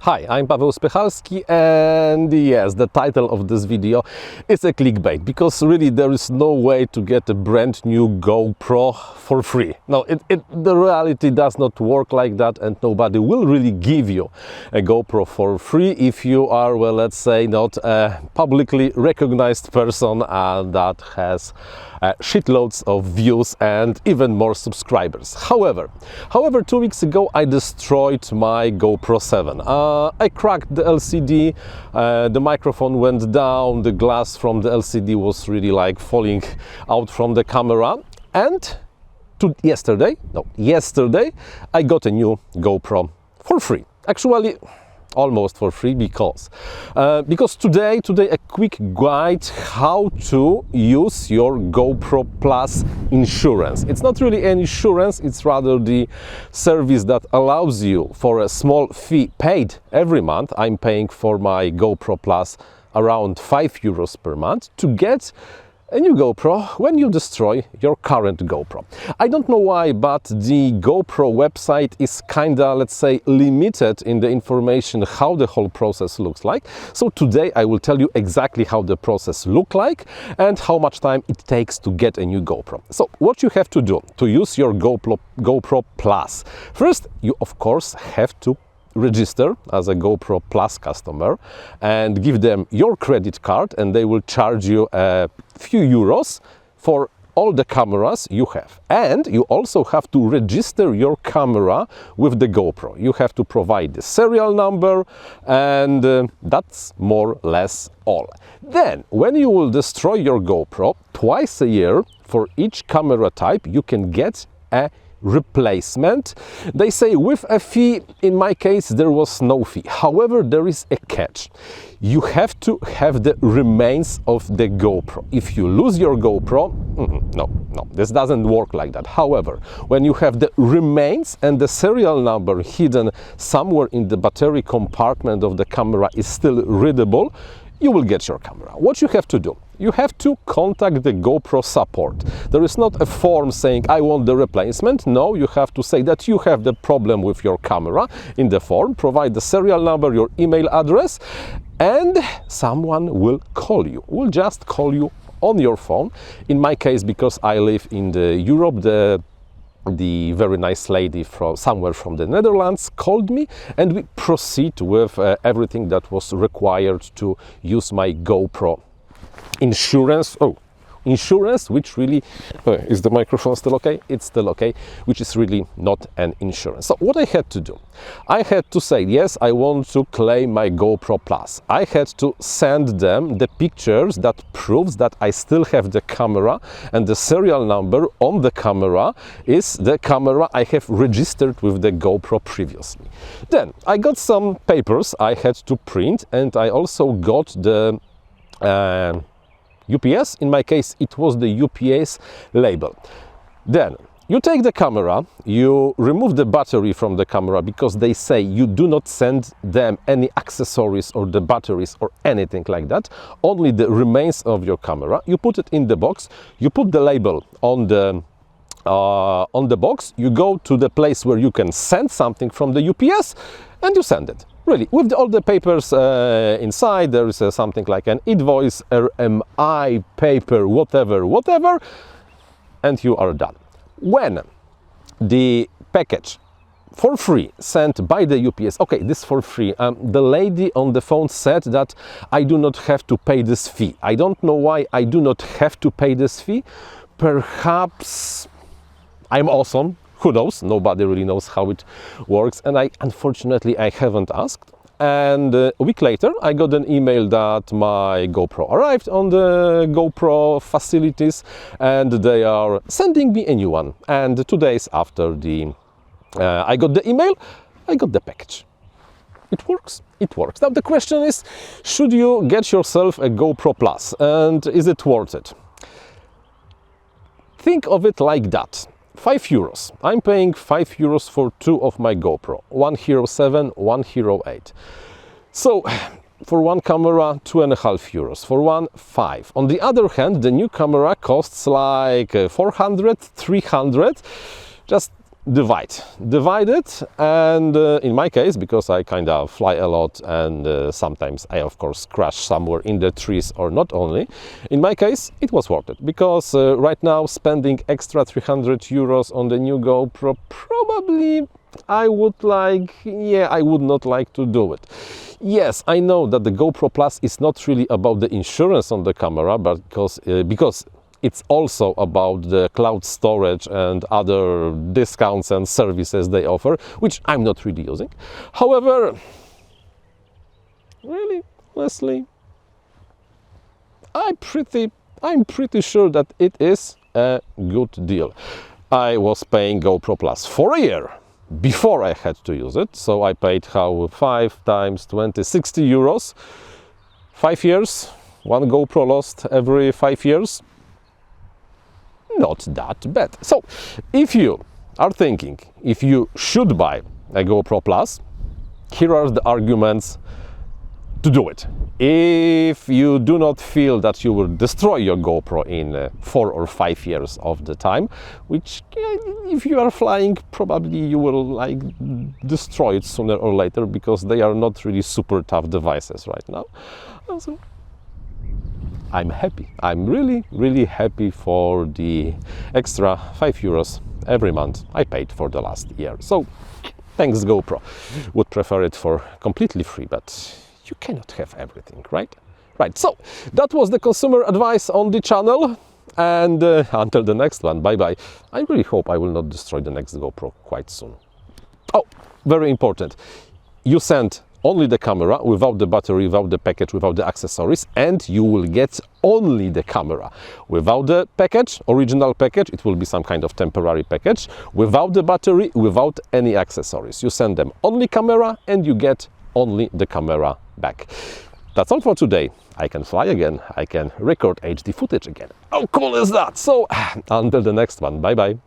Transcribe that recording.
Hi, I'm Paweł Spychalski, and yes, the title of this video is a clickbait, because really there is no way to get a brand new GoPro for free. No, the reality does not work like that, and nobody will really give you a GoPro for free if you are, well, let's say, not a publicly recognized person that has shitloads of views and even more subscribers. However, 2 weeks ago I destroyed my GoPro 7. I cracked the LCD, the microphone went down, the glass from the LCD was really like falling out from the camera, and yesterday I got a new GoPro for free. Actually, almost for free, because today a quick guide how to use your GoPro Plus insurance. It's not really an insurance, it's rather the service that allows you, for a small fee paid every month, I'm paying for my GoPro Plus around €5 per month, to get a new GoPro when you destroy your current GoPro. I don't know why, but the GoPro website is kinda, let's say, limited in the information how the whole process looks like. So today I will tell you exactly how the process looks like and how much time it takes to get a new GoPro. So what you have to do to use your GoPro Plus. First, you of course have to register as a GoPro Plus customer and give them your credit card, and they will charge you a few euros for all the cameras you have. And you also have to register your camera with the GoPro. You have to provide the serial number, and that's more or less all. Then, when you will destroy your GoPro, twice a year for each camera type you can get a replacement. They say with a fee. In my case there was no fee. However, there is a catch. You have to have the remains of the GoPro. If you lose your GoPro, no, this doesn't work like that. However, when you have the remains and the serial number hidden somewhere in the battery compartment of the camera is still readable, you will get your camera. What you have to do? You have to contact the GoPro support. There is not a form saying I want the replacement. No, you have to say that you have the problem with your camera in the form, provide the serial number, your email address, and someone will call you. Will just call you on your phone. In my case, because I live in Europe, the very nice lady from somewhere from the Netherlands called me, and we proceed with everything that was required to use my GoPro insurance. Insurance, which really is the microphone still okay? It's still okay, which is really not an insurance. So what I had to do? I had to say, yes, I want to claim my GoPro Plus. I had to send them the pictures that proves that I still have the camera, and the serial number on the camera is the camera I have registered with the GoPro previously. Then I got some papers I had to print, and I also got the UPS. In my case it was the UPS label. Then you take the camera, you remove the battery from the camera, because they say you do not send them any accessories or the batteries or anything like that, only the remains of your camera. You put it in the box, you put the label on the box, you go to the place where you can send something from the UPS, and you send it. Really, with all the papers inside, there is something like an invoice, RMI, paper, whatever, and you are done. When the package for free sent by the UPS, okay, this for free, the lady on the phone said that I do not have to pay this fee. I don't know why I do not have to pay this fee. Perhaps I'm awesome. Who knows? Nobody really knows how it works, and unfortunately I haven't asked. And a week later I got an email that my GoPro arrived on the GoPro facilities, and they are sending me a new one. And 2 days after I got the email, I got the package. It works. It works. Now the question is, should you get yourself a GoPro Plus, and is it worth it? Think of it like that. €5. I'm paying €5 for two of my GoPro, one Hero 7, one Hero 8. So for one camera, €2.50, for one, 5. On the other hand, the new camera costs like 400, 300. Just divide it, and in my case, because I kind of fly a lot and sometimes I of course crash somewhere in the trees, or not only, in my case it was worth it, because right now spending extra 300 euros on the new GoPro, probably I would not like to do it. Yes, I know that the GoPro Plus is not really about the insurance on the camera, but because it's also about the cloud storage and other discounts and services they offer, which I'm not really using. However, really, Leslie, I'm pretty sure that it is a good deal. I was paying GoPro Plus for a year before I had to use it, so I paid 5 times 20, 60 euros. 5 years, one GoPro lost every 5 years. Not that bad. So, if you are thinking if you should buy a GoPro Plus, here are the arguments to do it. If you do not feel that you will destroy your GoPro in 4 or 5 years of the time, which if you are flying, probably you will destroy it sooner or later, because they are not really super tough devices right now. Also, I'm happy. I'm really happy for the extra 5 euros every month I paid for the last year. So thanks GoPro. Would prefer it for completely free, but you cannot have everything, right? Right, so that was the consumer advice on the channel, and until the next one, bye bye. I really hope I will not destroy the next GoPro quite soon. Oh, very important. You send only the camera, without the battery, without the package, without the accessories, and you will get only the camera. Without the package, original package, it will be some kind of temporary package. Without the battery, without any accessories. You send them only camera and you get only the camera back. That's all for today. I can fly again, I can record HD footage again. How cool is that? So, until the next one, bye bye.